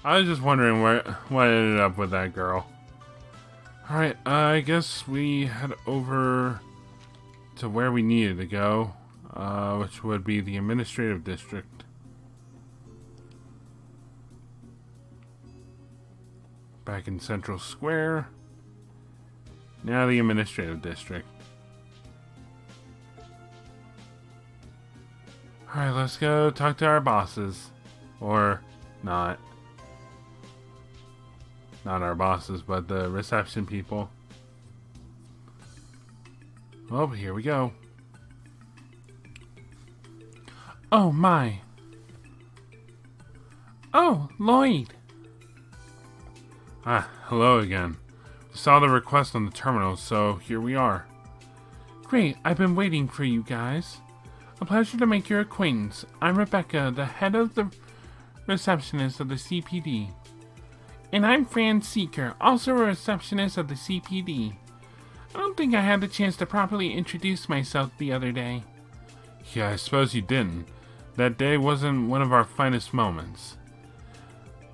I was just wondering what ended up with that girl. Alright, I guess we head over to where we needed to go, which would be the administrative district. Back in Central Square. Now the administrative district. Alright, let's go talk to our bosses. Or not. Not our bosses, but the reception people. Well, here we go. Oh my. Oh, Lloyd. Ah, hello again. We saw the request on the terminal, so here we are. Great, I've been waiting for you guys. A pleasure to make your acquaintance. I'm Rebecca, the head of the receptionist of the CPD. And I'm Fran Seeker, also a receptionist of the CPD. I don't think I had the chance to properly introduce myself the other day. Yeah, I suppose you didn't. That day wasn't one of our finest moments.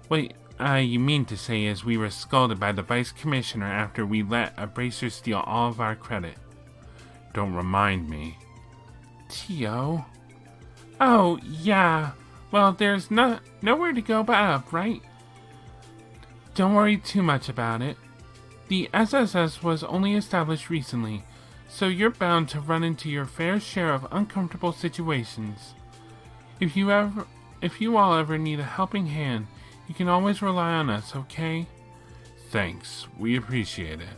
Wait, you mean to say is we were scolded by the Vice Commissioner after we let a bracer steal all of our credit. Don't remind me. T.O.? Oh, yeah. Well, there's nowhere to go but up, right? Don't worry too much about it. The SSS was only established recently, so you're bound to run into your fair share of uncomfortable situations. If you all ever need a helping hand, you can always rely on us, okay? Thanks. We appreciate it.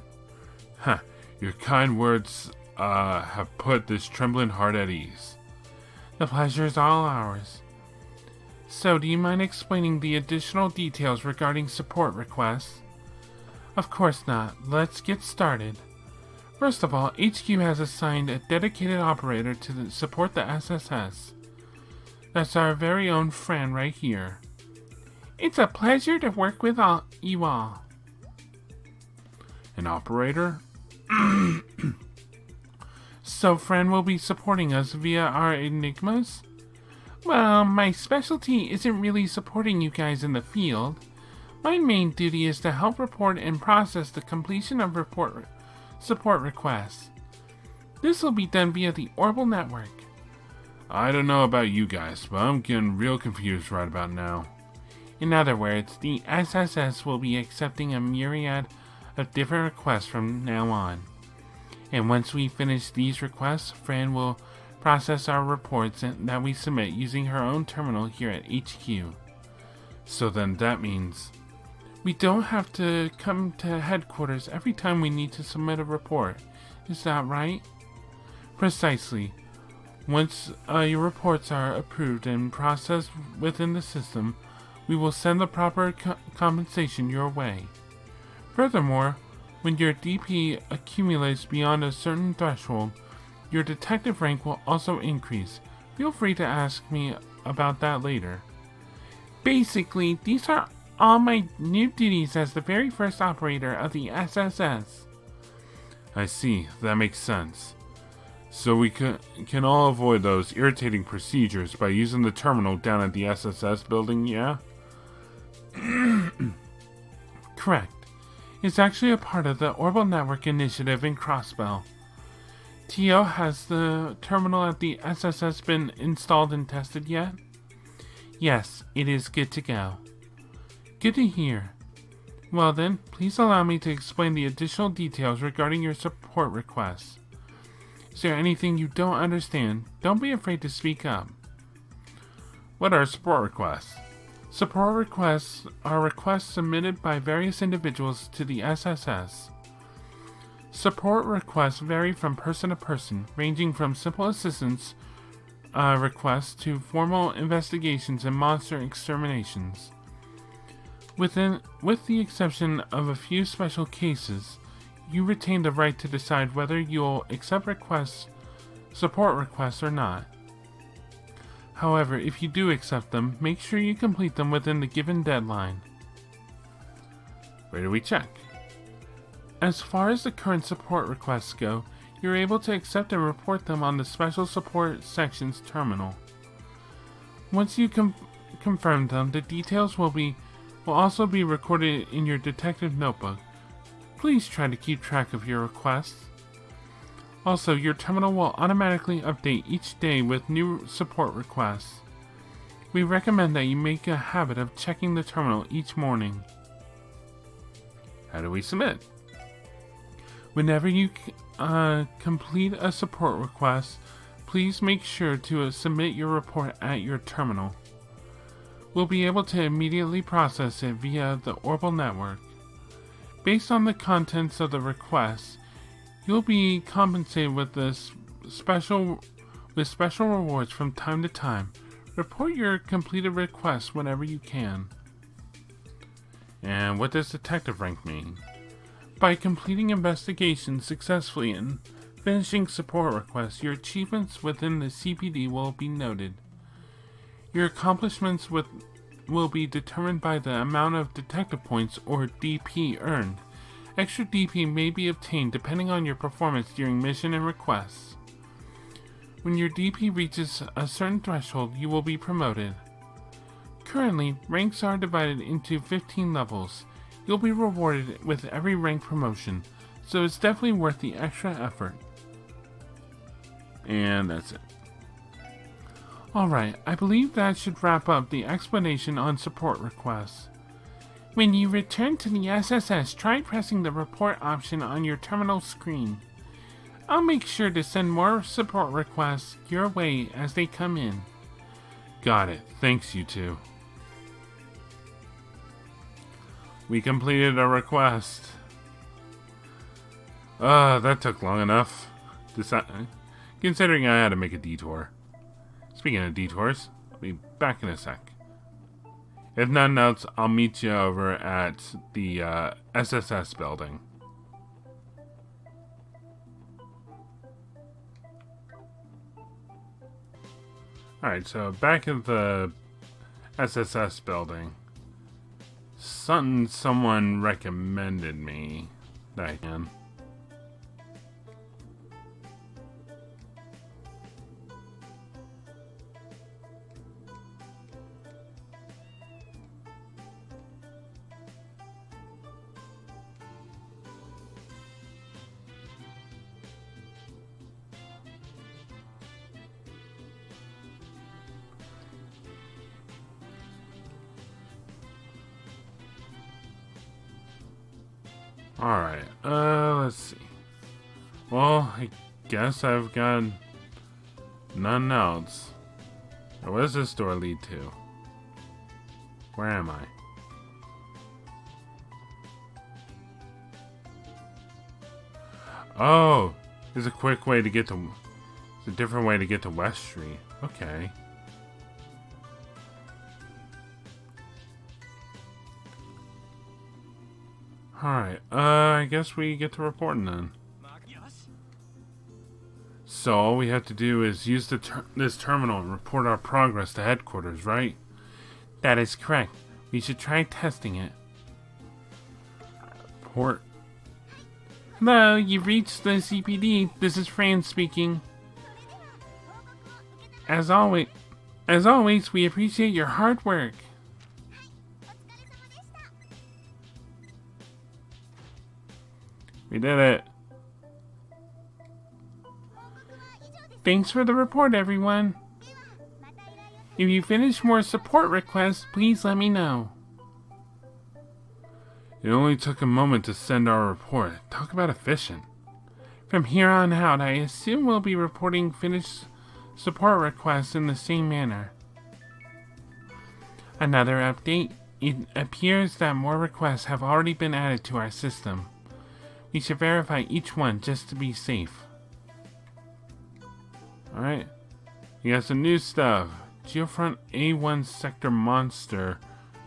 Huh. Your kind words, have put this trembling heart at ease. The pleasure is all ours. So, do you mind explaining the additional details regarding support requests? Of course not. Let's get started. First of all, HQ has assigned a dedicated operator to support the SSS. That's our very own Fran right here. It's a pleasure to work with you all. An operator? So Fran will be supporting us via our enigmas? Well, my specialty isn't really supporting you guys in the field. My main duty is to help report and process the completion of support requests. This will be done via the Orbital Network. I don't know about you guys, but I'm getting real confused right about now. In other words, the SSS will be accepting a myriad of different requests from now on. And once we finish these requests, Fran will process our reports that we submit using her own terminal here at HQ. So then that means we don't have to come to headquarters every time we need to submit a report. Is that right? Precisely. Once your reports are approved and processed within the system, we will send the proper compensation your way. Furthermore, when your DP accumulates beyond a certain threshold, your detective rank will also increase. Feel free to ask me about that later. Basically, these are all my new duties as the very first operator of the SSS. I see, that makes sense. So we can all avoid those irritating procedures by using the terminal down at the SSS building, yeah? Correct. It's actually a part of the Orbital Network initiative in Crossbow. T.O., has the terminal at the SSS been installed and tested yet? Yes, it is good to go. Good to hear. Well then, please allow me to explain the additional details regarding your support requests. Is there anything you don't understand? Don't be afraid to speak up. What are support requests? Support requests are requests submitted by various individuals to the SSS. Support requests vary from person to person, ranging from simple assistance requests to formal investigations and monster exterminations. With the exception of a few special cases, you retain the right to decide whether you'll accept support requests or not. However, if you do accept them, make sure you complete them within the given deadline. Where do we check? As far as the current support requests go, you're able to accept and report them on the Special Support Section's terminal. Once you confirm them, the details will be will also be recorded in your detective notebook. Please try to keep track of your requests. Also, your terminal will automatically update each day with new support requests. We recommend that you make a habit of checking the terminal each morning. How do we submit? Whenever you complete a support request, please make sure to submit your report at your terminal. We'll be able to immediately process it via the Orbital network. Based on the contents of the request, you'll be compensated with special rewards from time to time. Report your completed request whenever you can. And what does detective rank mean? By completing investigations successfully and finishing support requests, your achievements within the CPD will be noted. Your accomplishments will be determined by the amount of detective points, or DP, earned. Extra DP may be obtained depending on your performance during mission and requests. When your DP reaches a certain threshold, you will be promoted. Currently, ranks are divided into 15 levels. You'll be rewarded with every rank promotion, so it's definitely worth the extra effort. And that's it. Alright, I believe that should wrap up the explanation on support requests. When you return to the SSS, try pressing the report option on your terminal screen. I'll make sure to send more support requests your way as they come in. Got it. Thanks, you two. We completed a request. That took long enough. Considering I had to make a detour. Speaking of detours, I'll be back in a sec. If nothing else, I'll meet you over at the SSS building. Alright, so back at the SSS building. Someone recommended me that I can. Alright, let's see. Well, I guess I've got none else. Now, where does this door lead to? Where am I? Oh, there's a quick way to get to... There's a different way to get to West Street. Okay. Alright, I guess we get to reporting then. So all we have to do is use this terminal and report our progress to headquarters, right? That is correct. We should try testing it. Report. Hello, you've reached the CPD. This is Fran speaking. As always, we appreciate your hard work. We did it. Thanks for the report, everyone. If you finish more support requests, please let me know. It only took a moment to send our report. Talk about efficient. From here on out, I assume we'll be reporting finished support requests in the same manner. Another update. It appears that more requests have already been added to our system. We should verify each one just to be safe. Alright. We got some new stuff. Geofront A1 Sector Monster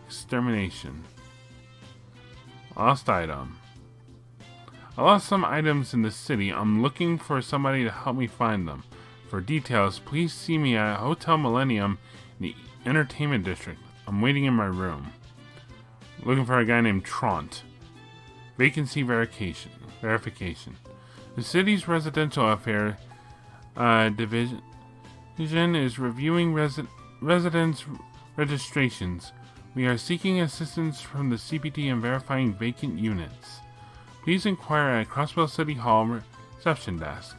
Extermination. Lost item. I lost some items in the city. I'm looking for somebody to help me find them. For details, please see me at Hotel Millennium in the Entertainment District. I'm waiting in my room. Looking for a guy named Trant. Vacancy verification. The city's residential affair division is reviewing residence registrations. We are seeking assistance from the CPD in verifying vacant units. Please inquire at Crossbow City Hall reception desk.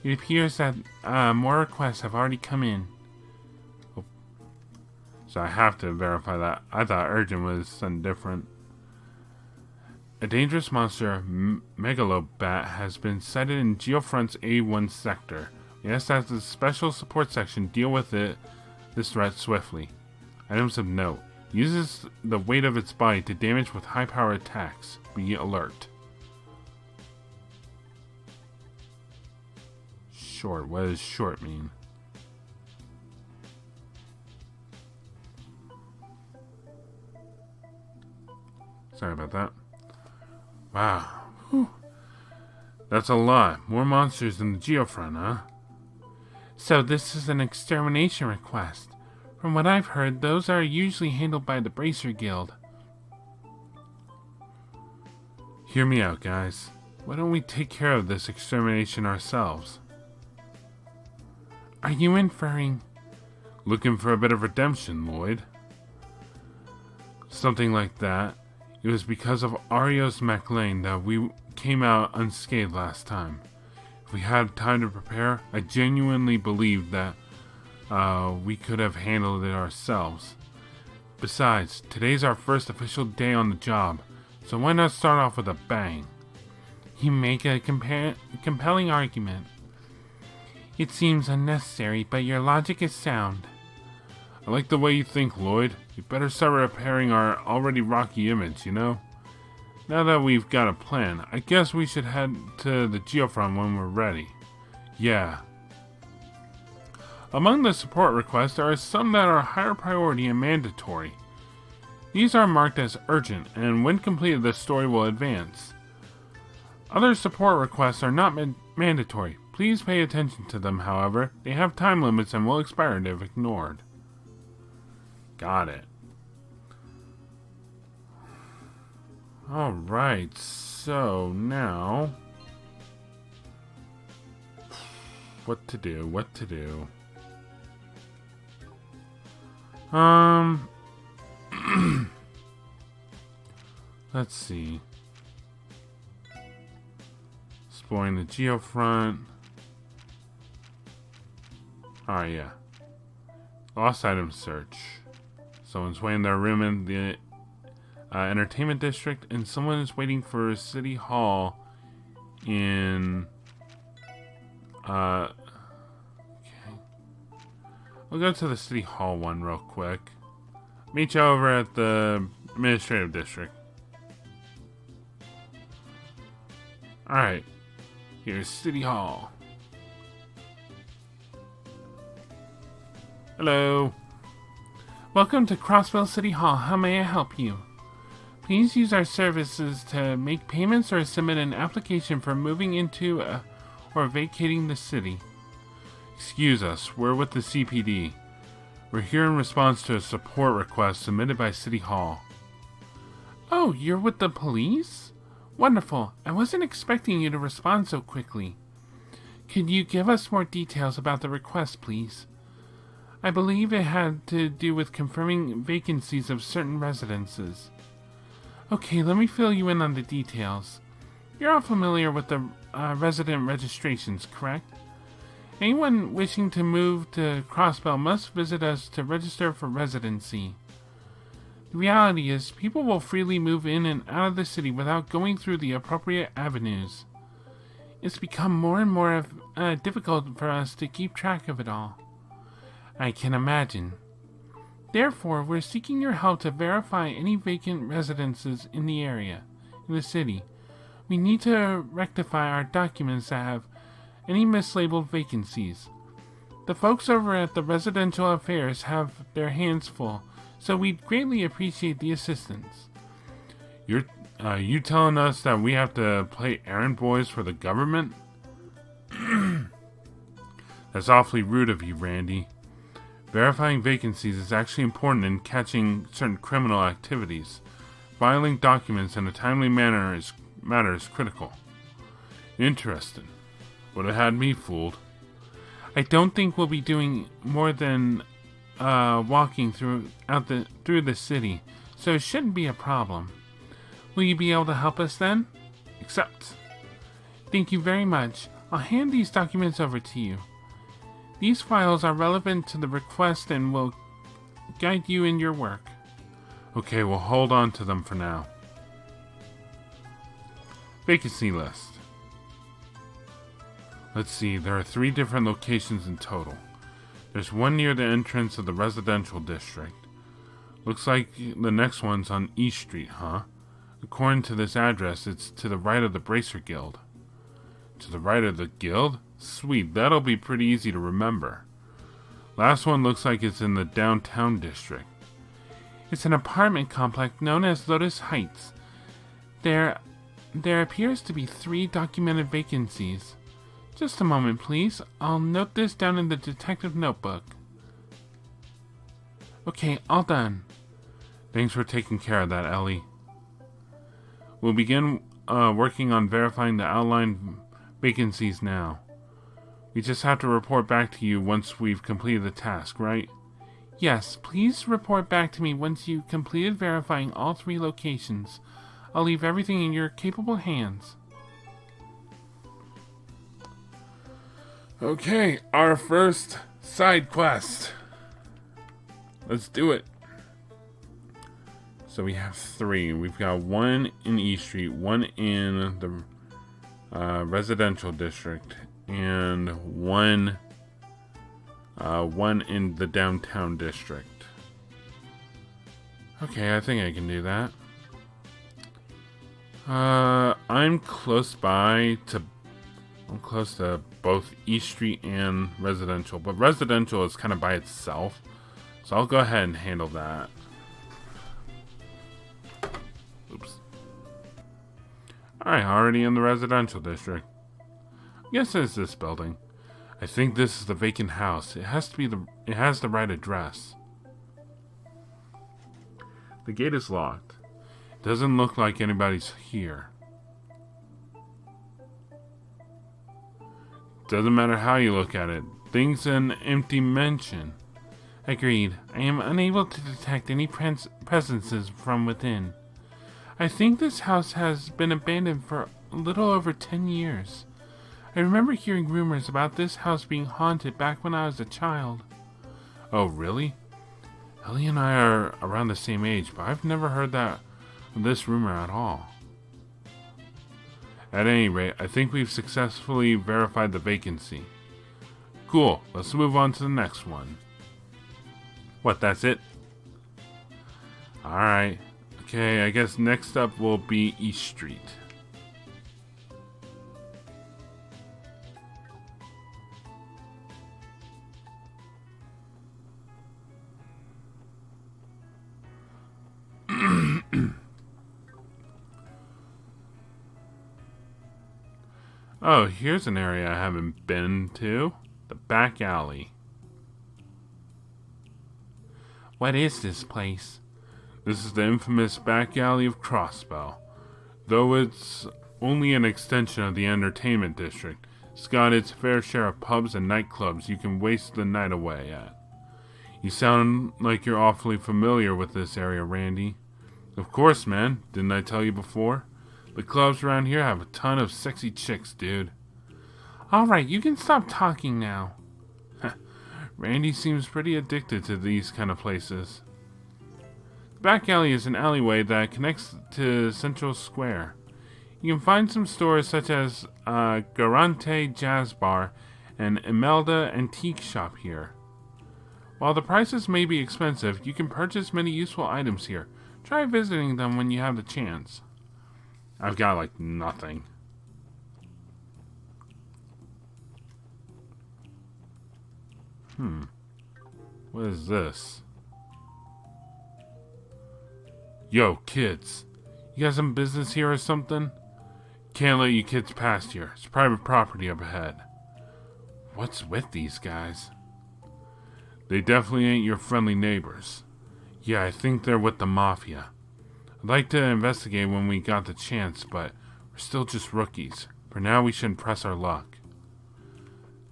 It appears that more requests have already come in. Oh. So I have to verify that. I thought urgent was something different. A dangerous monster, Megalobat, has been sighted in Geofront's A1 sector. We ask that the special support section deal with this threat swiftly. Items of note. Uses the weight of its body to damage with high-power attacks. Be alert. Short. What does short mean? Sorry about that. Wow. Whew. That's a lot. More monsters than the Geofront, huh? So this is an extermination request. From what I've heard, those are usually handled by the Bracer Guild. Hear me out, guys. Why don't we take care of this extermination ourselves? Are you inferring... Looking for a bit of redemption, Lloyd? Something like that. It was because of Arios MacLean that we came out unscathed last time. If we had time to prepare, I genuinely believed that we could have handled it ourselves. Besides, today's our first official day on the job, so why not start off with a bang? You make a compelling argument. It seems unnecessary, but your logic is sound. I like the way you think, Lloyd. You better start repairing our already rocky image, you know? Now that we've got a plan, I guess we should head to the Geofront when we're ready. Yeah. Among the support requests, there are some that are higher priority and mandatory. These are marked as urgent, and when completed, the story will advance. Other support requests are not mandatory. Please pay attention to them, however. They have time limits and will expire if ignored. Got it. Alright, so now... What to do? Let's see. Exploring the Geofront. Alright, yeah. Lost item search. Someone's waiting in their room in the entertainment district, and someone is waiting for City Hall in... Okay. We'll go to the City Hall one real quick. Meet you over at the administrative district. Alright. Here's City Hall. Hello. Welcome to Crossbow City Hall. How may I help you? Please use our services to make payments or submit an application for moving into or vacating the city. Excuse us, we're with the CPD. We're here in response to a support request submitted by City Hall. Oh, you're with the police? Wonderful. I wasn't expecting you to respond so quickly. Could you give us more details about the request, please? I believe it had to do with confirming vacancies of certain residences. Okay, let me fill you in on the details. You're all familiar with the resident registrations, correct? Anyone wishing to move to Crossbow must visit us to register for residency. The reality is, people will freely move in and out of the city without going through the appropriate avenues. It's become more and more difficult for us to keep track of it all. I can imagine. Therefore, we're seeking your help to verify any vacant residences in the area, in the city. We need to rectify our documents that have any mislabeled vacancies. The folks over at the Residential Affairs have their hands full, so we'd greatly appreciate the assistance. You telling us that we have to play errand boys for the government? That's awfully rude of you, Randy. Verifying vacancies is actually important in catching certain criminal activities. Filing documents in a timely manner is critical. Interesting. Would have had me fooled. I don't think we'll be doing more than walking through the city, so it shouldn't be a problem. Will you be able to help us then? Accept. Thank you very much. I'll hand these documents over to you. These files are relevant to the request and will guide you in your work. Okay, we'll hold on to them for now. Vacancy list. Let's see, there are 3 different locations in total. There's one near the entrance of the residential district. Looks like the next one's on East Street, huh? According to this address, it's to the right of the Bracer Guild. To the right of the guild? Sweet, that'll be pretty easy to remember. Last one looks like it's in the downtown district. It's an apartment complex known as Lotus Heights. There appears to be 3 documented vacancies. Just a moment, please. I'll note this down in the detective notebook. Okay, all done. Thanks for taking care of that, Ellie. We'll begin working on verifying the outlined vacancies now. We just have to report back to you once we've completed the task, right? Yes, please report back to me once you've completed verifying all 3 locations. I'll leave everything in your capable hands. Okay, our first side quest. Let's do it. So we have 3. We've got 1 in East Street, 1 in the residential district, and one in the downtown district. Okay, I think I can do that. I'm close to both East Street and residential, but residential is kind of by itself, so I'll go ahead and handle that. Oops. Alright, already in the residential district. I guess it's this building. I think this is the vacant house. It has the right address. The gate is locked. It doesn't look like anybody's here. Doesn't matter how you look at it. Things an empty mention. Agreed. I am unable to detect any presences from within. I think this house has been abandoned for a little over 10 years. I remember hearing rumors about this house being haunted back when I was a child. Oh, really? Ellie and I are around the same age, but I've never heard this rumor at all. At any rate, I think we've successfully verified the vacancy. Cool, let's move on to the next one. What, that's it? Alright. Okay, I guess next up will be East Street. Oh, here's an area I haven't been to. The back alley. What is this place? This is the infamous back alley of Crossbow. Though it's only an extension of the entertainment district, it's got its fair share of pubs and nightclubs you can waste the night away at. You sound like you're awfully familiar with this area, Randy. Of course, man. Didn't I tell you before? The clubs around here have a ton of sexy chicks, dude. Alright, you can stop talking now. Randy seems pretty addicted to these kind of places. The back alley is an alleyway that connects to Central Square. You can find some stores such as Garante Jazz Bar and Imelda Antique Shop here. While the prices may be expensive, you can purchase many useful items here. Try visiting them when you have the chance. I've got, like, nothing. What is this? Yo, kids. You got some business here or something? Can't let you kids past here. It's private property up ahead. What's with these guys? They definitely ain't your friendly neighbors. Yeah, I think they're with the Mafia. I'd like to investigate when we got the chance, but we're still just rookies. For now, we shouldn't press our luck.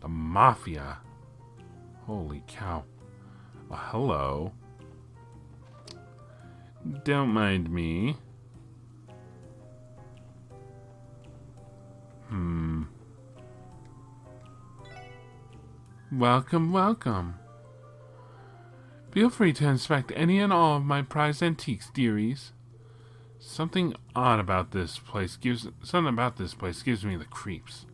The Mafia? Holy cow. Well, hello. Don't mind me. Welcome, welcome. Feel free to inspect any and all of my prized antiques, dearies. Something about this place gives me the creeps.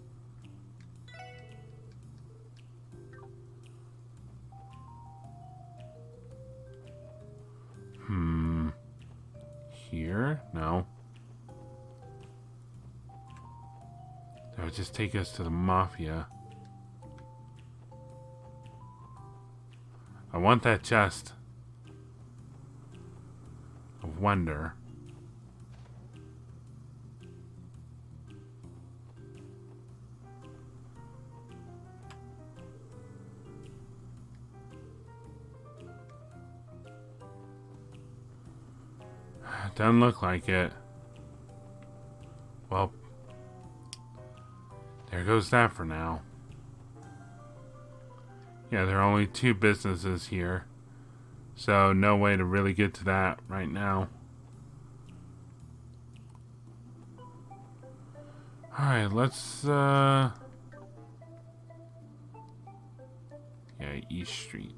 Here? No. That would just take us to the Mafia. I want that chest of wonder. Doesn't look like it. Well, there goes that for now. Yeah, there are only 2 businesses here, so no way to really get to that right now. Alright, let's, yeah, East Street.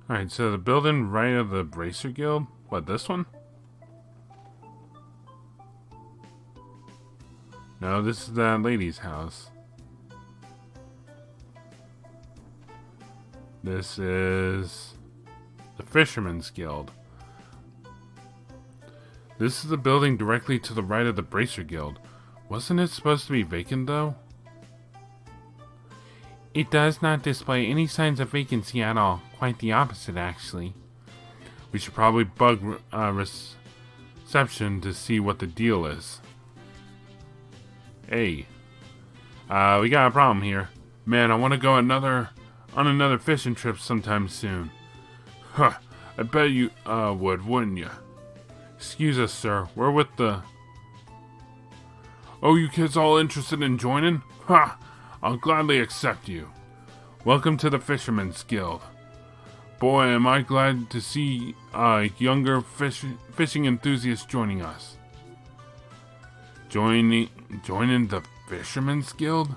Alright, so the building right of the Bracer Guild? What, this one? No, this is that lady's house. This is the Fisherman's Guild. This is the building directly to the right of the Bracer Guild. Wasn't it supposed to be vacant, though? It does not display any signs of vacancy at all. Quite the opposite, actually. We should probably bug reception to see what the deal is. Hey, we got a problem here. Man, I want to go on another fishing trip sometime soon. Huh, I bet you would, wouldn't you? Excuse us, sir. We're with the... Oh, you kids all interested in joining? Ha! I'll gladly accept you. Welcome to the Fisherman's Guild. Boy, am I glad to see younger fishing enthusiasts joining us. Joining the Fisherman's Guild?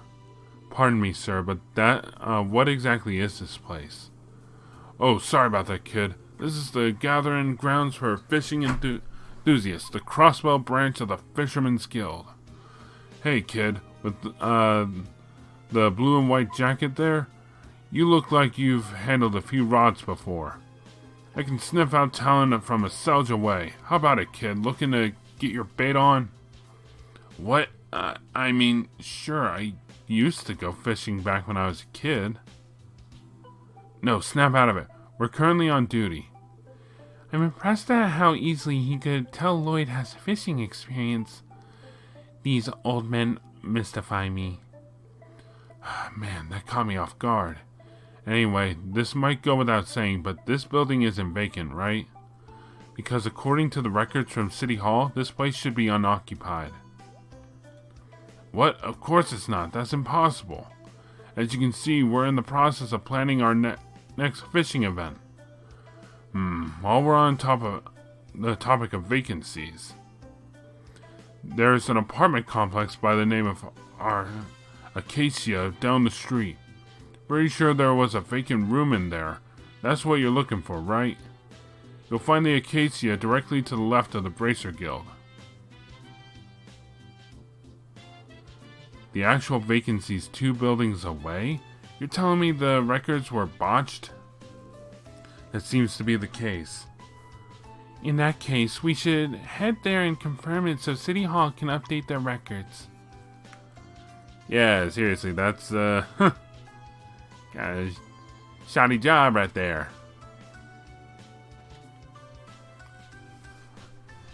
Pardon me, sir, but what exactly is this place? Oh, sorry about that, kid. This is the gathering grounds for fishing enthusiasts, the Crossbow branch of the Fisherman's Guild. Hey, kid, with the blue and white jacket there, you look like you've handled a few rods before. I can sniff out talent from a selge away. How about it, kid? Looking to get your bait on? What? I mean, sure, I used to go fishing back when I was a kid. No, snap out of it. We're currently on duty. I'm impressed at how easily he could tell Lloyd has fishing experience. These old men mystify me. Man, that caught me off guard. Anyway, this might go without saying, but this building isn't vacant, right? Because according to the records from City Hall, this place should be unoccupied. What? Of course it's not. That's impossible. As you can see, we're in the process of planning our next fishing event. While we're on the topic of vacancies, there's an apartment complex by the name of our Acacia down the street. Pretty sure there was a vacant room in there. That's what you're looking for, right? You'll find the Acacia directly to the left of the Bracer Guild. The actual vacancy's 2 buildings away? You're telling me the records were botched? That seems to be the case. In that case, we should head there and confirm it so City Hall can update their records. Yeah, seriously, that's, got a shoddy job right there.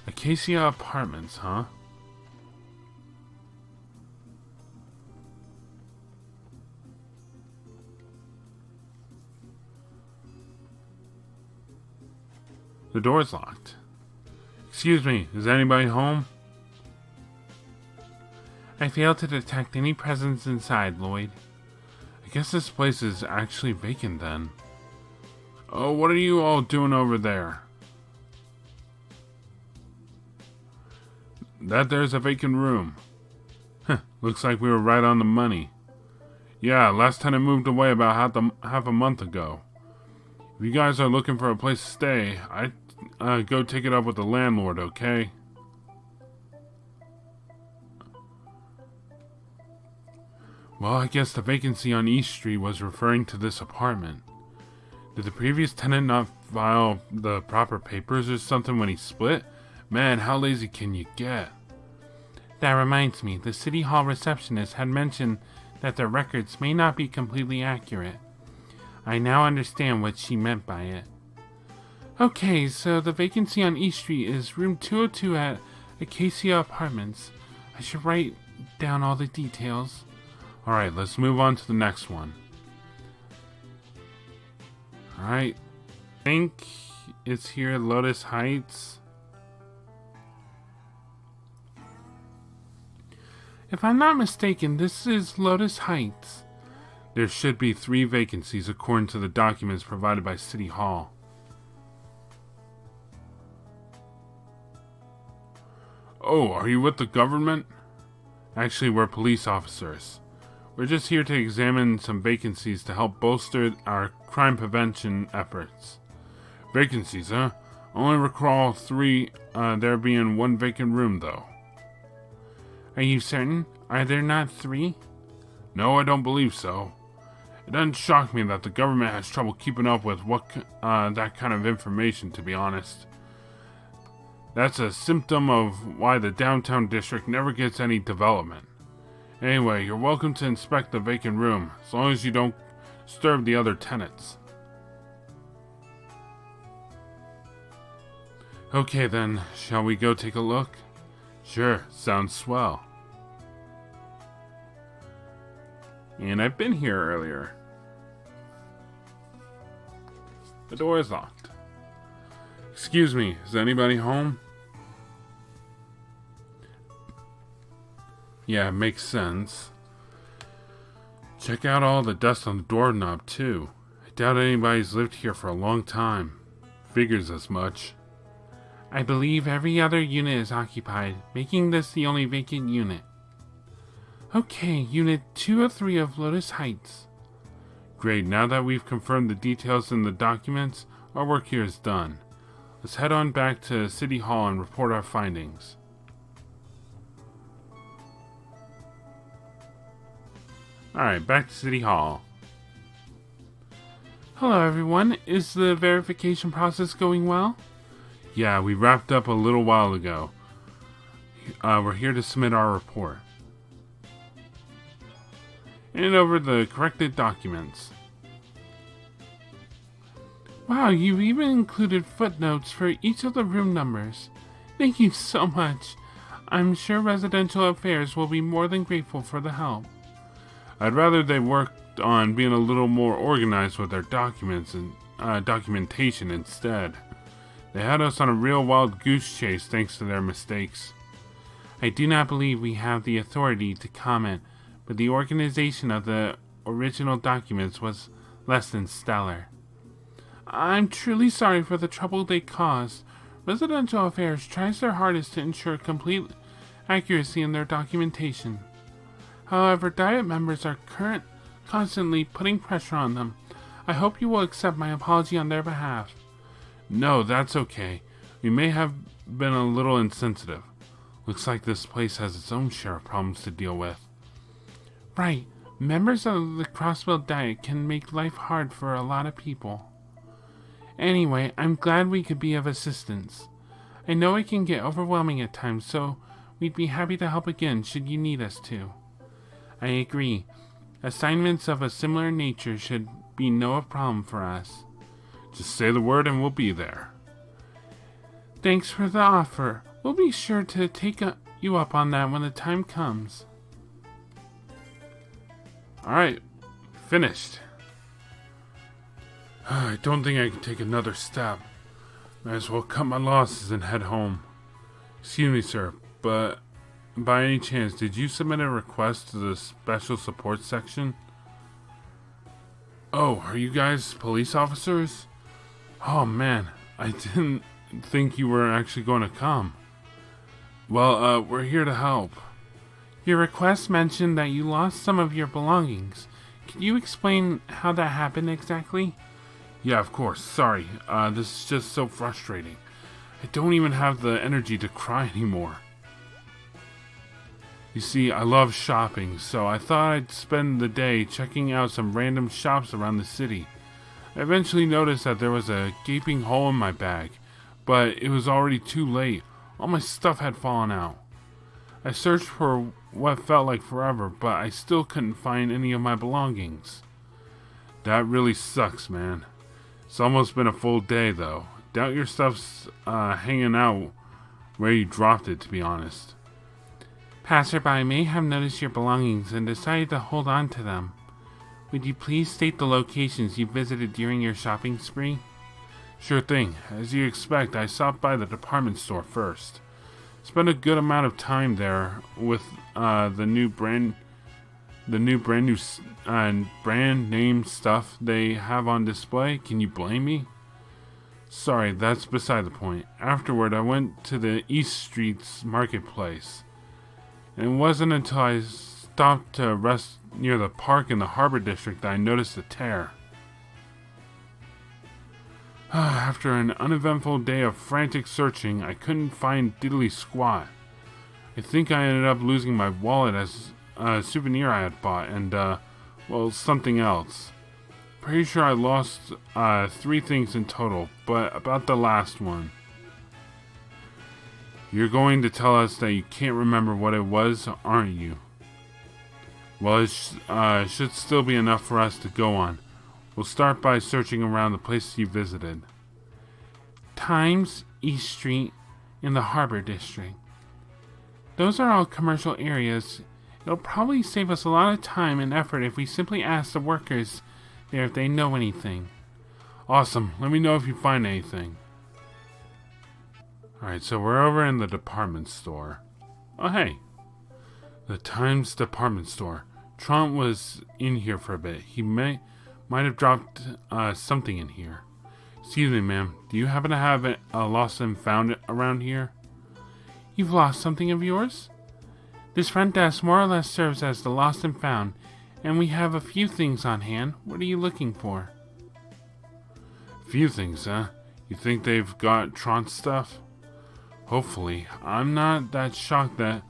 Acacia Apartments, huh? The door's locked. Excuse me, is anybody home? I failed to detect any presence inside, Lloyd. guess this place is actually vacant then. Oh, what are you all doing over there? That there's a vacant room. Looks like we were right on the money. Yeah, last tenant moved away about half a month ago. If you guys are looking for a place to stay, I'd go take it up with the landlord, okay? Well, I guess the vacancy on East Street was referring to this apartment. Did the previous tenant not file the proper papers or something when he split? Man, how lazy can you get? That reminds me, the City Hall receptionist had mentioned that the records may not be completely accurate. I now understand what she meant by it. Okay, so the vacancy on East Street is room 202 at Acacia Apartments. I should write down all the details. Alright, let's move on to the next one. Alright, I think it's here, Lotus Heights. If I'm not mistaken, this is Lotus Heights. There should be 3 vacancies according to the documents provided by City Hall. Oh, are you with the government? Actually, we're police officers. We're just here to examine some vacancies to help bolster our crime prevention efforts. Vacancies, huh? Only recall 3, there being 1 vacant room, though. Are you certain? Are there not 3? No, I don't believe so. It doesn't shock me that the government has trouble keeping up with that kind of information, to be honest. That's a symptom of why the downtown district never gets any development. Anyway, you're welcome to inspect the vacant room, as long as you don't disturb the other tenants. Okay then, shall we go take a look? Sure, sounds swell. And I've been here earlier. The door is locked. Excuse me, is anybody home? Yeah, makes sense. Check out all the dust on the doorknob, too. I doubt anybody's lived here for a long time. Figures as much. I believe every other unit is occupied, making this the only vacant unit. Okay, Unit 203 of Lotus Heights. Great, now that we've confirmed the details in the documents, our work here is done. Let's head on back to City Hall and report our findings. Alright, back to City Hall. Hello everyone, is the verification process going well? Yeah, we wrapped up a little while ago. We're here to submit our report. And over the corrected documents. Wow, you've even included footnotes for each of the room numbers. Thank you so much. I'm sure Residential Affairs will be more than grateful for the help. I'd rather they worked on being a little more organized with their documents and documentation instead. They had us on a real wild goose chase thanks to their mistakes. I do not believe we have the authority to comment, but the organization of the original documents was less than stellar. I'm truly sorry for the trouble they caused. Residential Affairs tries their hardest to ensure complete accuracy in their documentation. However, Diet members are constantly putting pressure on them. I hope you will accept my apology on their behalf. No, that's okay. We may have been a little insensitive. Looks like this place has its own share of problems to deal with. Right. Members of the Crossbow Diet can make life hard for a lot of people. Anyway, I'm glad we could be of assistance. I know it can get overwhelming at times, so we'd be happy to help again should you need us to. I agree. Assignments of a similar nature should be no problem for us. Just say the word and we'll be there. Thanks for the offer. We'll be sure to take you up on that when the time comes. Alright, finished. I don't think I can take another step. Might as well cut my losses and head home. Excuse me, sir, but by any chance, did you submit a request to the special support section? Oh, are you guys police officers? Oh man, I didn't think you were actually going to come. Well, we're here to help. Your request mentioned that you lost some of your belongings. Can you explain how that happened exactly? Yeah, of course. Sorry. This is just so frustrating. I don't even have the energy to cry anymore. You see, I love shopping, so I thought I'd spend the day checking out some random shops around the city. I eventually noticed that there was a gaping hole in my bag, but it was already too late. All my stuff had fallen out. I searched for what felt like forever, but I still couldn't find any of my belongings. That really sucks, man. It's almost been a full day, though. Doubt your stuff's hanging out where you dropped it, to be honest. Passerby may have noticed your belongings and decided to hold on to them. Would you please state the locations you visited during your shopping spree? Sure thing. As you expect, I stopped by the department store first. Spent a good amount of time there with the new brand name stuff they have on display. Can you blame me? Sorry, that's beside the point. Afterward, I went to the East Street's marketplace. And it wasn't until I stopped to rest near the park in the Harbor District that I noticed the tear. After an uneventful day of frantic searching, I couldn't find diddly squat. I think I ended up losing my wallet as a souvenir I had bought and, well, something else. Pretty sure I lost 3 things in total, but about the last one. You're going to tell us that you can't remember what it was, aren't you? Well, it should still be enough for us to go on. We'll start by searching around the places you visited. Times, East Street, and the Harbor District. Those are all commercial areas. It'll probably save us a lot of time and effort if we simply ask the workers there if they know anything. Awesome. Let me know if you find anything. Alright, so we're over in the department store. Oh, hey. The Times department store. Trump was in here for a bit. He might have dropped something in here. Excuse me, ma'am. Do you happen to have a lost and found around here? You've lost something of yours? This front desk more or less serves as the lost and found, and we have a few things on hand. What are you looking for? Few things, huh? You think they've got Tron stuff? Hopefully. I'm not that shocked that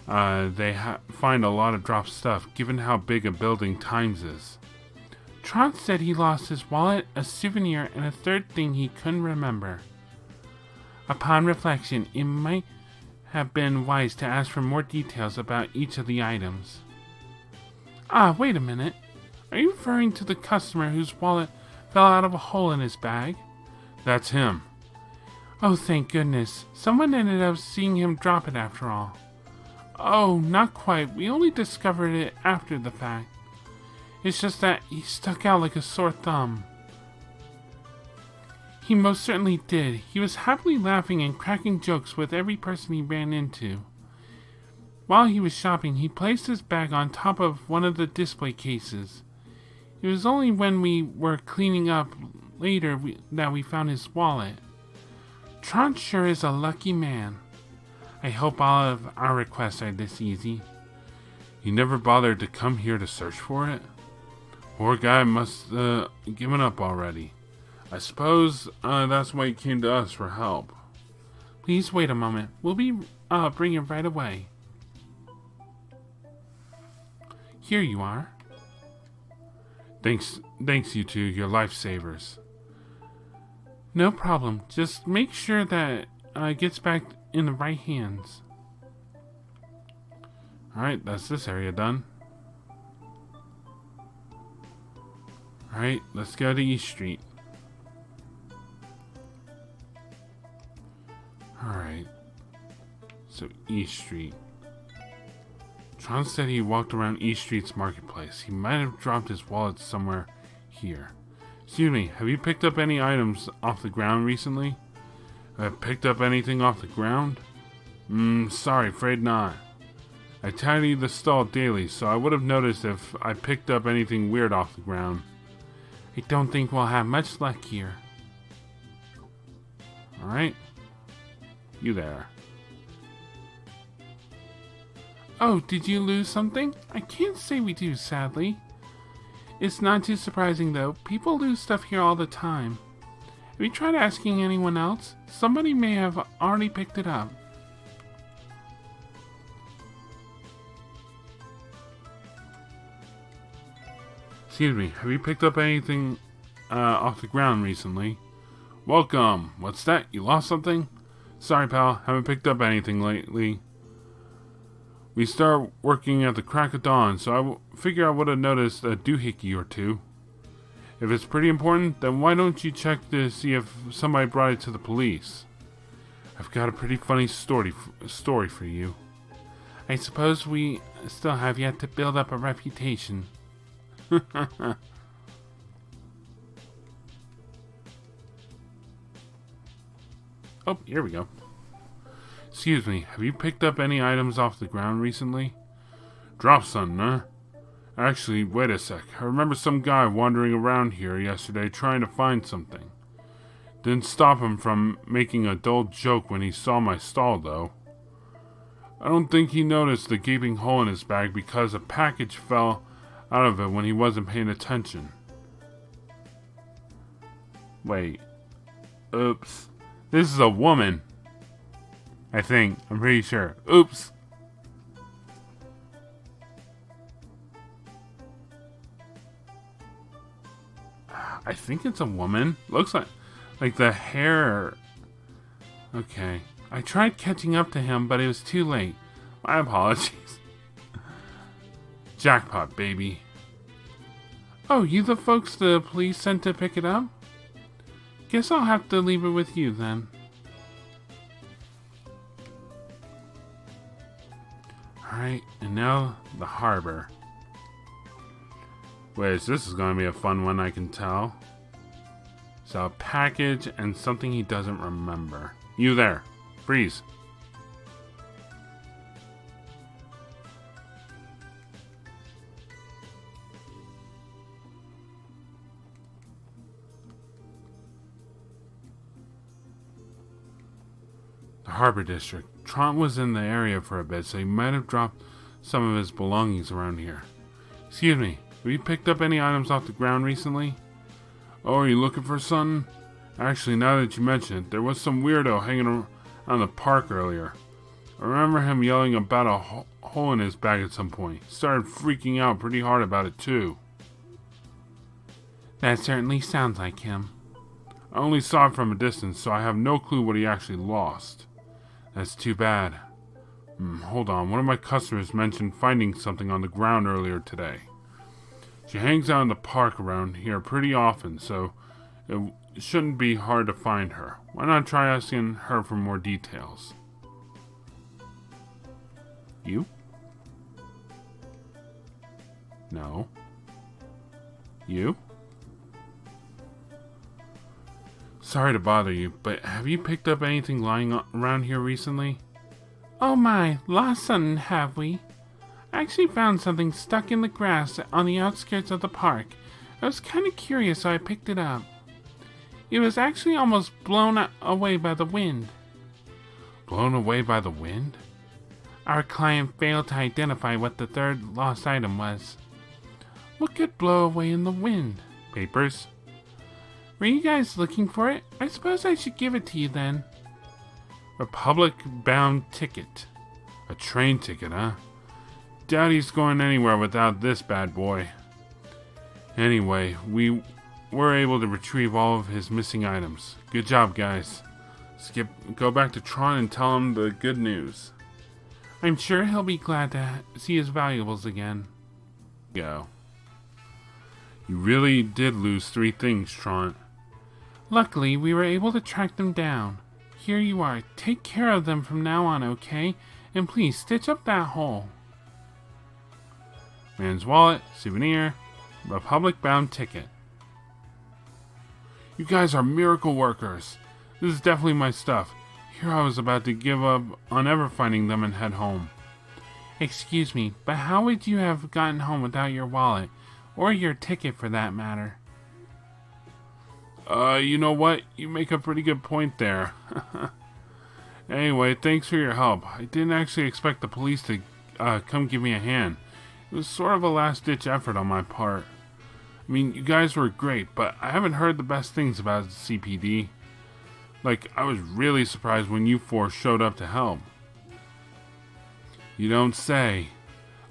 they find a lot of dropped stuff, given how big a building Times is. Tron said he lost his wallet, a souvenir, and a third thing he couldn't remember. Upon reflection, it might have been wise to ask for more details about each of the items. Ah, wait a minute. Are you referring to the customer whose wallet fell out of a hole in his bag? That's him. Oh, thank goodness. Someone ended up seeing him drop it after all. Oh, not quite. We only discovered it after the fact. It's just that he stuck out like a sore thumb. He most certainly did. He was happily laughing and cracking jokes with every person he ran into. While he was shopping, he placed his bag on top of one of the display cases. It was only when we were cleaning up later that we found his wallet. Tron sure is a lucky man. I hope all of our requests are this easy. He never bothered to come here to search for it? Poor guy must given up already. I suppose that's why he came to us for help. Please wait a moment. We'll be bringing right away. Here you are. Thanks you two, you're lifesavers. No problem. Just make sure that it gets back in the right hands. Alright, that's this area done. Alright, let's go to East Street. Alright. So, East Street. Tron said he walked around East Street's marketplace. He might have dropped his wallet somewhere here. Excuse me, have you picked up any items off the ground recently? Have picked up anything off the ground? Sorry, afraid not. I tidy the stall daily, so I would have noticed if I picked up anything weird off the ground. I don't think we'll have much luck here. Alright. You there. Oh, did you lose something? I can't say we do, sadly. It's not too surprising, though. People lose stuff here all the time. Have you tried asking anyone else? Somebody may have already picked it up. Excuse me, have you picked up anything off the ground recently? Welcome. What's that? You lost something? Sorry, pal. Haven't picked up anything lately. We start working at the crack of dawn, so I figure I would have noticed a doohickey or two. If it's pretty important, then why don't you check to see if somebody brought it to the police? I've got a pretty funny story for you. I suppose we still have yet to build up a reputation. Oh, here we go. Excuse me, have you picked up any items off the ground recently? Drop something, huh? Actually, wait a sec. I remember some guy wandering around here yesterday trying to find something. Didn't stop him from making a dull joke when he saw my stall, though. I don't think he noticed the gaping hole in his bag because a package fell out of it when he wasn't paying attention. Wait. Oops. This is a woman. I think. I'm pretty sure. Oops. I think it's a woman. Looks like the hair. Okay. I tried catching up to him, but it was too late. My apologies. Jackpot, baby. Oh, you the folks the police sent to pick it up? Guess I'll have to leave it with you then. Alright, and now the harbor. Wait, this is going to be a fun one, I can tell. So, a package and something he doesn't remember. You there. Freeze. The Harbor District. Trant was in the area for a bit, so he might have dropped some of his belongings around here. Excuse me, have you picked up any items off the ground recently? Oh, are you looking for something? Actually, now that you mention it, there was some weirdo hanging around the park earlier. I remember him yelling about a hole in his bag at some point. He started freaking out pretty hard about it, too. That certainly sounds like him. I only saw it from a distance, so I have no clue what he actually lost. That's too bad. Hold on, one of my customers mentioned finding something on the ground earlier today. She hangs out in the park around here pretty often, so it shouldn't be hard to find her. Why not try asking her for more details? You? No. You? Sorry to bother you, but have you picked up anything lying around here recently? Oh my, lost something, have we? I actually found something stuck in the grass on the outskirts of the park. I was kind of curious, so I picked it up. It was actually almost blown away by the wind. Blown away by the wind? Our client failed to identify what the third lost item was. What could blow away in the wind? Papers? Were you guys looking for it? I suppose I should give it to you then. Republic-bound ticket. A train ticket, huh? Doubt he's going anywhere without this bad boy. Anyway, we were able to retrieve all of his missing items. Good job, guys. Go back to Tron and tell him the good news. I'm sure he'll be glad to see his valuables again. Go. You really did lose 3 things, Tron. Luckily, we were able to track them down. Here you are. Take care of them from now on, okay? And please, stitch up that hole. Man's wallet, souvenir, Republic-bound ticket. You guys are miracle workers. This is definitely my stuff. Here I was about to give up on ever finding them and head home. Excuse me, but how would you have gotten home without your wallet? Or your ticket, for that matter? You know what? You make a pretty good point there. Anyway, thanks for your help. I didn't actually expect the police to come give me a hand. It was sort of a last-ditch effort on my part. I mean, you guys were great, but I haven't heard the best things about CPD. Like, I was really surprised when you four showed up to help. You don't say.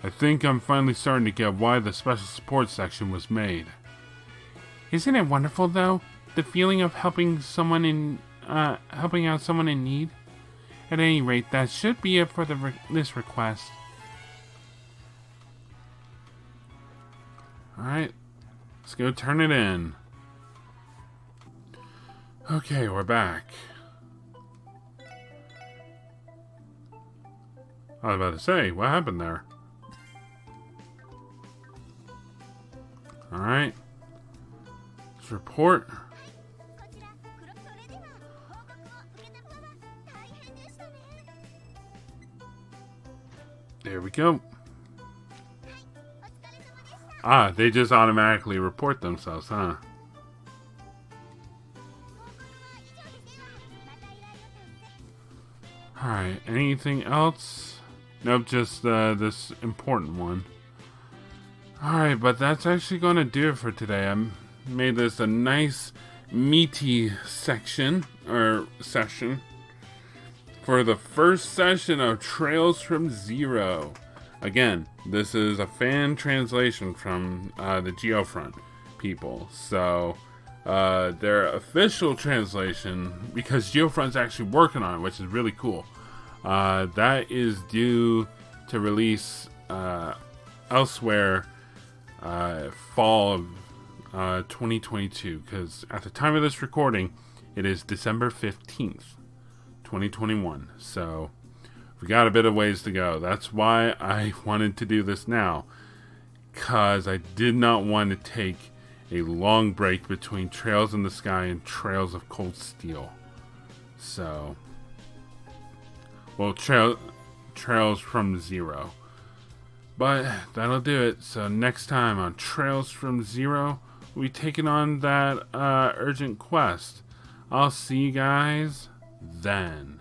I think I'm finally starting to get why the special support section was made. Isn't it wonderful, though? The feeling of helping out someone in need? At any rate, that should be it for this request. Alright, let's go turn it in. Okay, we're back. I was about to say, what happened there? Alright. Let's report. There we go. Ah, they just automatically report themselves, huh? Alright, anything else? Nope, just this important one. Alright, but that's actually going to do it for today. I made this a nice, meaty section, or session, for the first session of Trails from Zero. Again, this is a fan translation from the Geofront people. So, their official translation, because Geofront's actually working on it, which is really cool, that is due to release elsewhere fall of 2022. Because at the time of this recording, it is December 15th, 2021. So, we got a bit of ways to go. That's why I wanted to do this now, because I did not want to take a long break between Trails in the Sky and Trails of Cold Steel. So, well, Trails from Zero. But that'll do it. So next time on Trails from Zero, we'll be taking on that urgent quest. I'll see you guys then.